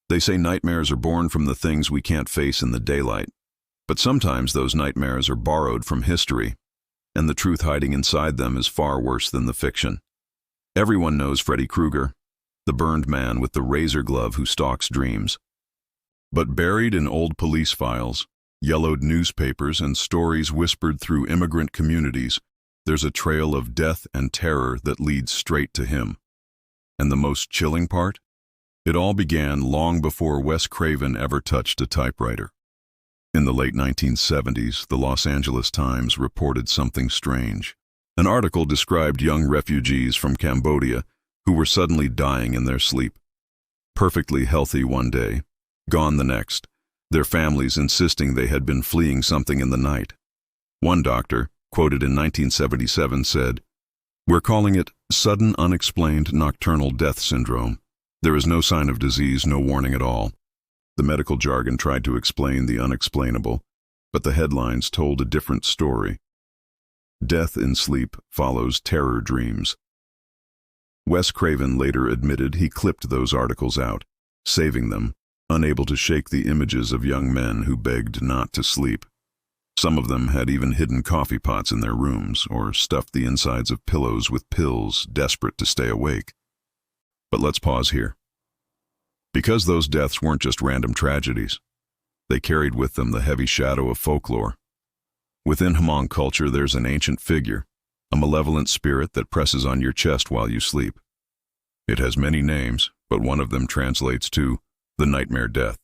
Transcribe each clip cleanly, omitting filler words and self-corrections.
They say nightmares are born from the things we can't face in the daylight. But sometimes those nightmares are borrowed from history, and the truth hiding inside them is far worse than the fiction. Everyone knows Freddy Krueger, the burned man with the razor glove who stalks dreams. But buried in old police files, yellowed newspapers, and stories whispered through immigrant communities, there's a trail of death and terror that leads straight to him. And the most chilling part? It all began long before Wes Craven ever touched a typewriter. In the late 1970s, the Los Angeles Times reported something strange. An article described young refugees from Cambodia who were suddenly dying in their sleep. Perfectly healthy one day, gone the next, their families insisting they had been fleeing something in the night. One doctor, quoted in 1977, said, "We're calling it sudden unexplained nocturnal death syndrome. There is no sign of disease, no warning at all." The medical jargon tried to explain the unexplainable, but the headlines told a different story. Death in sleep follows terror dreams. Wes Craven later admitted he clipped those articles out, saving them, unable to shake the images of young men who begged not to sleep. Some of them had even hidden coffee pots in their rooms or stuffed the insides of pillows with pills, desperate to stay awake. But let's pause here. Because those deaths weren't just random tragedies, they carried with them the heavy shadow of folklore. Within Hmong culture, there's an ancient figure, a malevolent spirit that presses on your chest while you sleep. It has many names, but one of them translates to the nightmare death.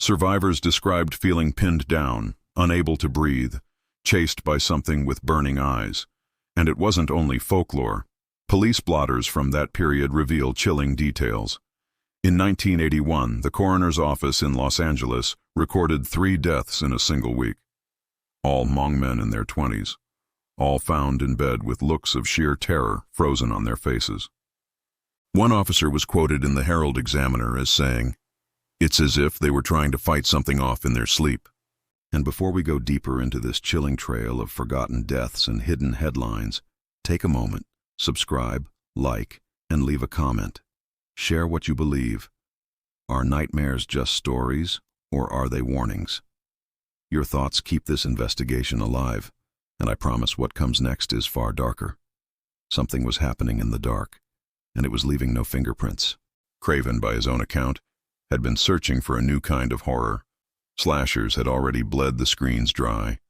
Survivors described feeling pinned down, unable to breathe, chased by something with burning eyes. And it wasn't only folklore. Police blotters from that period reveal chilling details. In 1981, the coroner's office in Los Angeles recorded 3 deaths in a single week. All Hmong men in their 20s, all found in bed with looks of sheer terror frozen on their faces. One officer was quoted in the Herald Examiner as saying, "It's as if they were trying to fight something off in their sleep." And before we go deeper into this chilling trail of forgotten deaths and hidden headlines, take a moment, subscribe, like, and leave a comment. Share what you believe. Are nightmares just stories, or are they warnings? Your thoughts keep this investigation alive, and I promise what comes next is far darker. Something was happening in the dark, and it was leaving no fingerprints. Craven, by his own account, had been searching for a new kind of horror. Slashers had already bled the screens dry.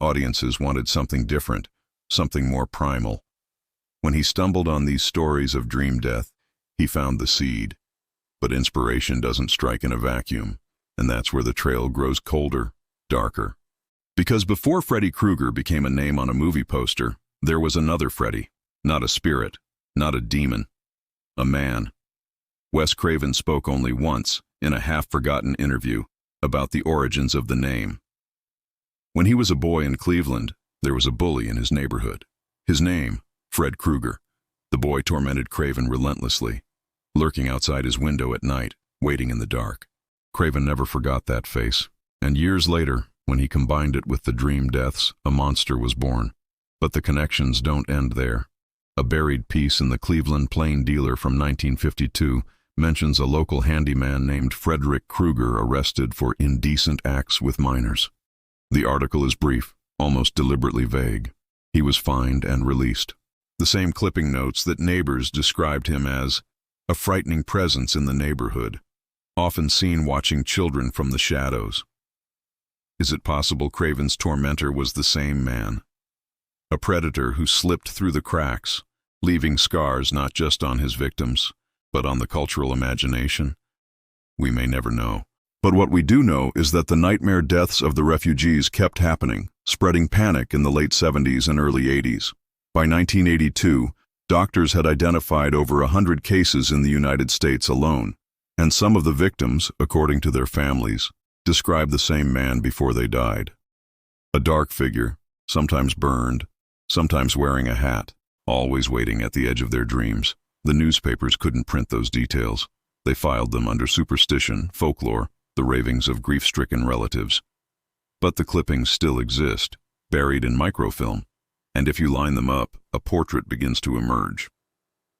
Audiences wanted something different, something more primal. When he stumbled on these stories of dream death, he found the seed. But inspiration doesn't strike in a vacuum, and that's where the trail grows colder, darker. Because before Freddy Krueger became a name on a movie poster, there was another Freddy, not a spirit, not a demon, a man. Wes Craven spoke only once, in a half-forgotten interview, about the origins of the name. When he was a boy in Cleveland, there was a bully in his neighborhood. His name, Fred Krueger. The boy tormented Craven relentlessly, lurking outside his window at night, waiting in the dark. Craven never forgot that face, and years later, when he combined it with the dream deaths, a monster was born. But the connections don't end there. A buried piece in the Cleveland Plain Dealer from 1952 mentions a local handyman named Frederick Krueger arrested for indecent acts with minors. The article is brief, almost deliberately vague. He was fined and released. The same clipping notes that neighbors described him as a frightening presence in the neighborhood, often seen watching children from the shadows. Is it possible Craven's tormentor was the same man? A predator who slipped through the cracks, leaving scars not just on his victims, but on the cultural imagination? We may never know. But what we do know is that the nightmare deaths of the refugees kept happening, spreading panic in the late 70s and early 80s. By 1982, doctors had identified over 100 cases in the United States alone, and some of the victims, according to their families, described the same man before they died. A dark figure, sometimes burned, sometimes wearing a hat, always waiting at the edge of their dreams. The newspapers couldn't print those details. They filed them under superstition, folklore, the ravings of grief-stricken relatives. But the clippings still exist, buried in microfilm, and if you line them up, a portrait begins to emerge.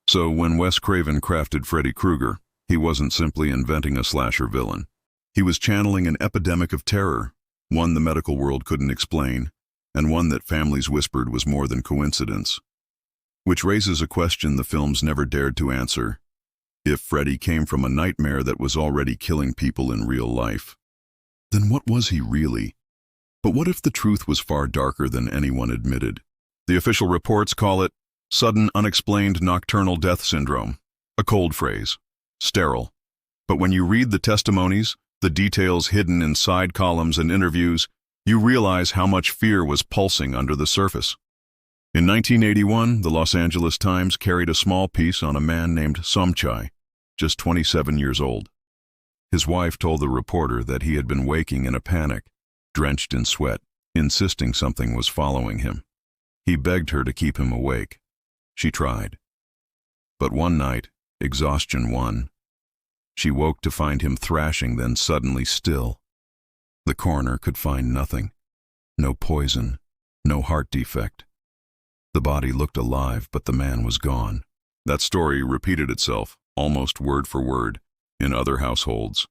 So when Wes Craven crafted Freddy Krueger, He wasn't simply inventing a slasher villain. He was channeling an epidemic of terror, one the medical world couldn't explain, and one that families whispered was more than coincidence. Which raises a question the films never dared to answer. If Freddy came from a nightmare that was already killing people in real life, then what was he really? But what if the truth was far darker than anyone admitted? The official reports call it sudden unexplained nocturnal death syndrome, a cold phrase, sterile. But when you read the testimonies, the details hidden in side columns and interviews, you realize how much fear was pulsing under the surface. In 1981, the Los Angeles Times carried a small piece on a man named Somchai, just 27 years old. His wife told the reporter that he had been waking in a panic, drenched in sweat, insisting something was following him. He begged her to keep him awake. She tried. But one night, exhaustion won. She woke to find him thrashing, then suddenly still. The coroner could find nothing. No poison, no heart defect. The body looked alive, but the man was gone. That story repeated itself, almost word for word, in other households.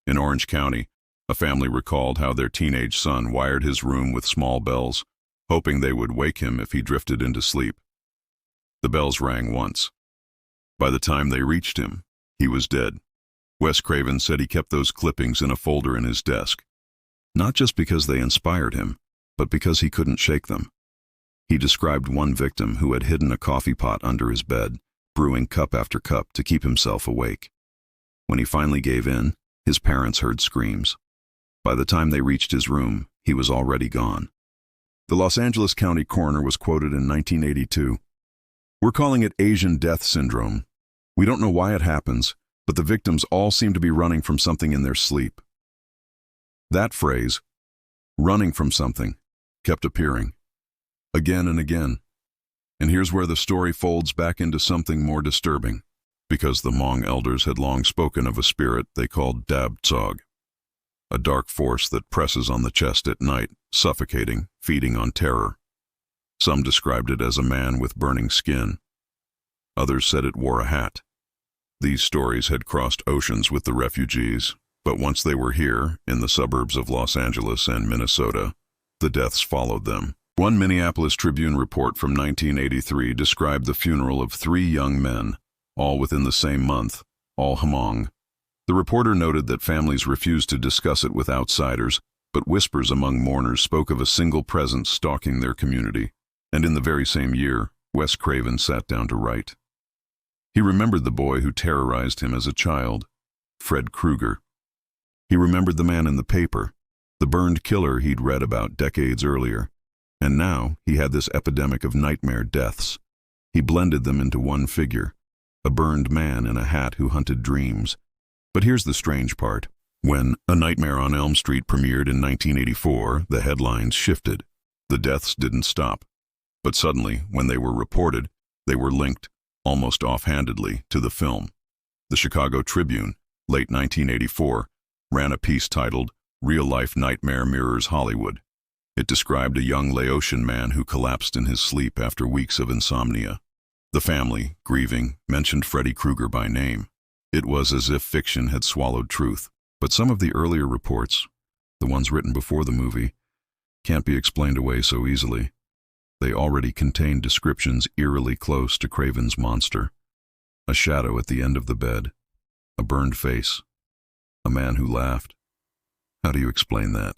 In Orange County, a family recalled how their teenage son wired his room with small bells, hoping they would wake him if he drifted into sleep. The bells rang once. By the time they reached him, he was dead. Wes Craven said he kept those clippings in a folder in his desk, not just because they inspired him, but because he couldn't shake them. He described one victim who had hidden a coffee pot under his bed, brewing cup after cup to keep himself awake. When he finally gave in, his parents heard screams. By the time they reached his room, he was already gone. The Los Angeles County coroner was quoted in 1982. "We're calling it Asian death syndrome. We don't know why it happens, but the victims all seem to be running from something in their sleep." That phrase, running from something, kept appearing, again and again. And here's where the story folds back into something more disturbing, because the Hmong elders had long spoken of a spirit they called Dabtsog, a dark force that presses on the chest at night, suffocating, feeding on terror. Some described it as a man with burning skin. Others said it wore a hat. These stories had crossed oceans with the refugees, but once they were here, in the suburbs of Los Angeles and Minnesota, the deaths followed them. One Minneapolis Tribune report from 1983 described the funeral of 3 young men, all within the same month, all Hmong. The reporter noted that families refused to discuss it with outsiders, but whispers among mourners spoke of a single presence stalking their community. And in the very same year, Wes Craven sat down to write. He remembered the boy who terrorized him as a child, Fred Krueger. He remembered the man in the paper, the burned killer he'd read about decades earlier. And now he had this epidemic of nightmare deaths. He blended them into one figure, a burned man in a hat who hunted dreams. But here's the strange part. When A Nightmare on Elm Street premiered in 1984, the headlines shifted. The deaths didn't stop. But suddenly, when they were reported, they were linked, almost offhandedly, to the film. The Chicago Tribune, late 1984, ran a piece titled, "Real-Life Nightmare Mirrors Hollywood." It described a young Laotian man who collapsed in his sleep after weeks of insomnia. The family, grieving, mentioned Freddy Krueger by name. It was as if fiction had swallowed truth. But some of the earlier reports, the ones written before the movie, can't be explained away so easily. They already contained descriptions eerily close to Craven's monster. A shadow at the end of the bed, a burned face, a man who laughed. How do you explain that?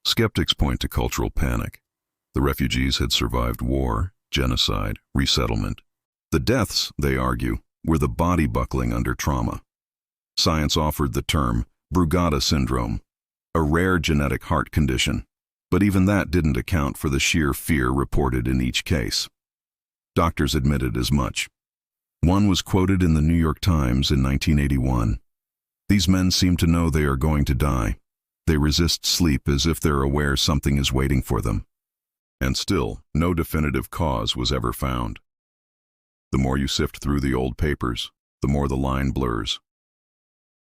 Skeptics point to cultural panic. The refugees had survived war, genocide, resettlement. The deaths, they argue, were the body buckling under trauma. Science offered the term Brugada syndrome, a rare genetic heart condition, but even that didn't account for the sheer fear reported in each case. Doctors admitted as much. One was quoted in the New York Times in 1981. "These men seem to know they are going to die. They resist sleep as if they're aware something is waiting for them." And still, no definitive cause was ever found. The more you sift through the old papers, the more the line blurs.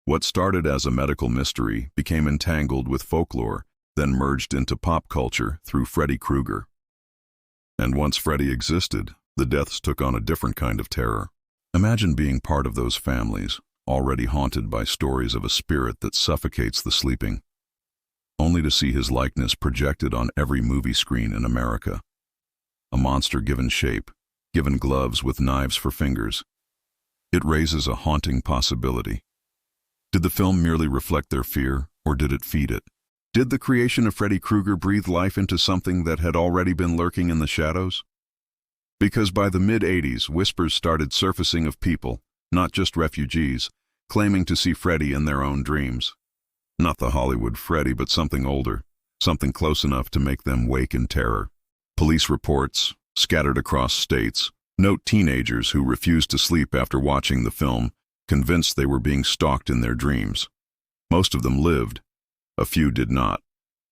What started as a medical mystery became entangled with folklore, then merged into pop culture through Freddy Krueger. And once Freddy existed, the deaths took on a different kind of terror. Imagine being part of those families, already haunted by stories of a spirit that suffocates the sleeping, only to see his likeness projected on every movie screen in America. A monster given shape, given gloves with knives for fingers. It raises a haunting possibility. Did the film merely reflect their fear, or did it feed it? Did the creation of Freddy Krueger breathe life into something that had already been lurking in the shadows? Because by the mid-'80s, whispers started surfacing of people, not just refugees, claiming to see Freddy in their own dreams. Not the Hollywood Freddy, but something older, something close enough to make them wake in terror. Police reports, scattered across states, note teenagers who refused to sleep after watching the film, convinced they were being stalked in their dreams. Most of them lived. A few did not,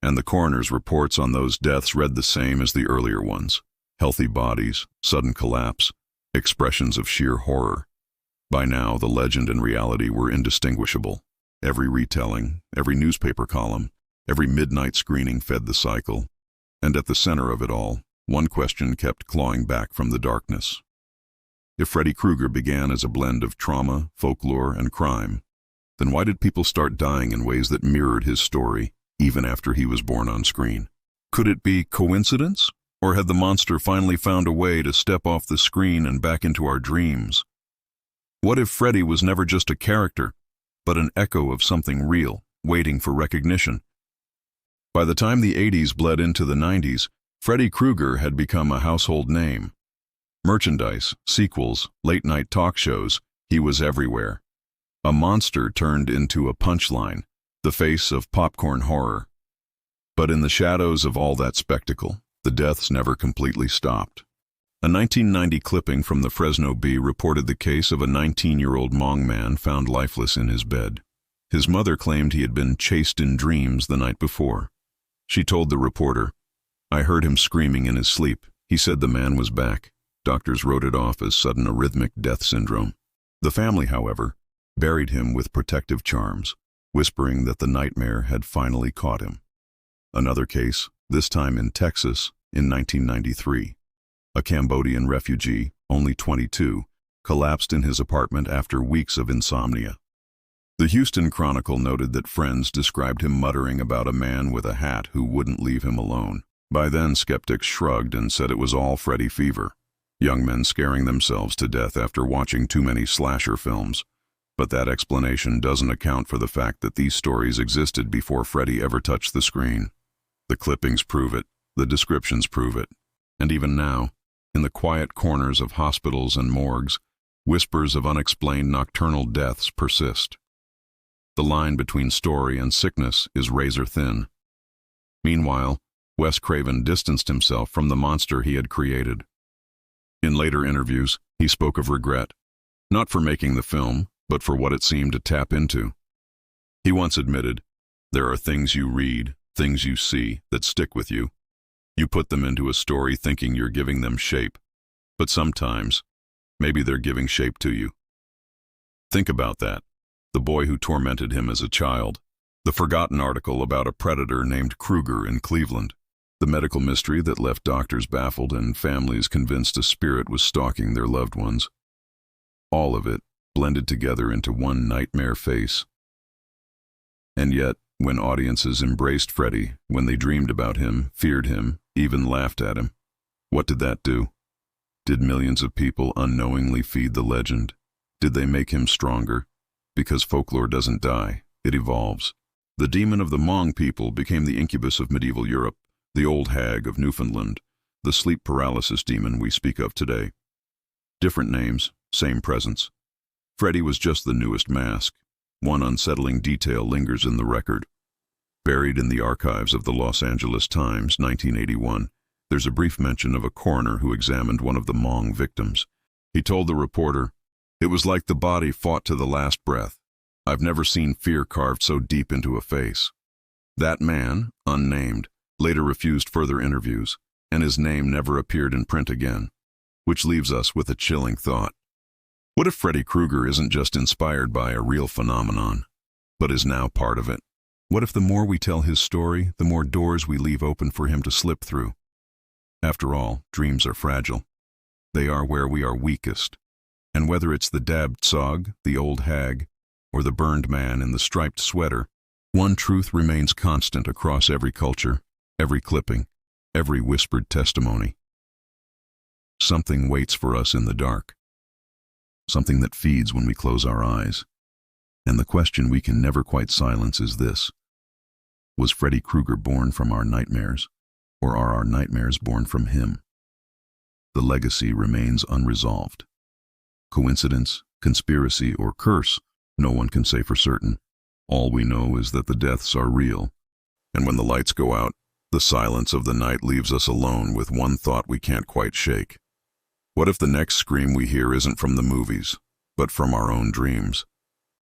and the coroner's reports on those deaths read the same as the earlier ones. Healthy bodies, sudden collapse, expressions of sheer horror. By now, the legend and reality were indistinguishable. Every retelling, every newspaper column, every midnight screening fed the cycle. And at the center of it all, one question kept clawing back from the darkness. If Freddy Krueger began as a blend of trauma, folklore, and crime, then why did people start dying in ways that mirrored his story, even after he was born on screen? Could it be coincidence? Or had the monster finally found a way to step off the screen and back into our dreams? What if Freddy was never just a character, but an echo of something real, waiting for recognition? By the time the '80s bled into the '90s, Freddy Krueger had become a household name. Merchandise, sequels, late-night talk shows, he was everywhere. A monster turned into a punchline, the face of popcorn horror. But in the shadows of all that spectacle, the deaths never completely stopped. A 1990 clipping from the Fresno Bee reported the case of a 19-year-old Hmong man found lifeless in his bed. His mother claimed he had been chased in dreams the night before. She told the reporter, "I heard him screaming in his sleep. He said the man was back." Doctors wrote it off as sudden arrhythmic death syndrome. The family, however, buried him with protective charms, whispering that the nightmare had finally caught him. Another case, this time in Texas, in 1993. A Cambodian refugee, only 22, collapsed in his apartment after weeks of insomnia. The Houston Chronicle noted that friends described him muttering about a man with a hat who wouldn't leave him alone. By then, skeptics shrugged and said it was all Freddy fever. Young men scaring themselves to death after watching too many slasher films. But that explanation doesn't account for the fact that these stories existed before Freddy ever touched the screen. The clippings prove it, the descriptions prove it. And even now, in the quiet corners of hospitals and morgues, whispers of unexplained nocturnal deaths persist. The line between story and sickness is razor thin. Meanwhile, Wes Craven distanced himself from the monster he had created. In later interviews, he spoke of regret, not for making the film, but for what it seemed to tap into. He once admitted, "There are things you read, things you see, that stick with you. You put them into a story thinking you're giving them shape, but sometimes, maybe they're giving shape to you." Think about that. The boy who tormented him as a child. The forgotten article about a predator named Krueger in Cleveland. The medical mystery that left doctors baffled and families convinced a spirit was stalking their loved ones. All of it blended together into one nightmare face. And yet, when audiences embraced Freddy, when they dreamed about him, feared him, even laughed at him, what did that do? Did millions of people unknowingly feed the legend? Did they make him stronger? Because folklore doesn't die, it evolves. The demon of the Hmong people became the incubus of medieval Europe, the old hag of Newfoundland, the sleep paralysis demon we speak of today. Different names, same presence. Freddy was just the newest mask. One unsettling detail lingers in the record. Buried in the archives of the Los Angeles Times, 1981, there's a brief mention of a coroner who examined one of the Hmong victims. He told the reporter, "It was like the body fought to the last breath. I've never seen fear carved so deep into a face." That man, unnamed, later refused further interviews, and his name never appeared in print again. Which leaves us with a chilling thought. What if Freddy Krueger isn't just inspired by a real phenomenon, but is now part of it? What if the more we tell his story, the more doors we leave open for him to slip through? After all, dreams are fragile. They are where we are weakest. And whether it's the dabbed sog, the old hag, or the burned man in the striped sweater, one truth remains constant across every culture, every clipping, every whispered testimony. Something waits for us in the dark. Something that feeds when we close our eyes. And the question we can never quite silence is this: was Freddy Krueger born from our nightmares, or are our nightmares born from him? The legacy remains unresolved. Coincidence, conspiracy, or curse, no one can say for certain. All we know is that the deaths are real. And when the lights go out, the silence of the night leaves us alone with one thought we can't quite shake. What if the next scream we hear isn't from the movies, but from our own dreams?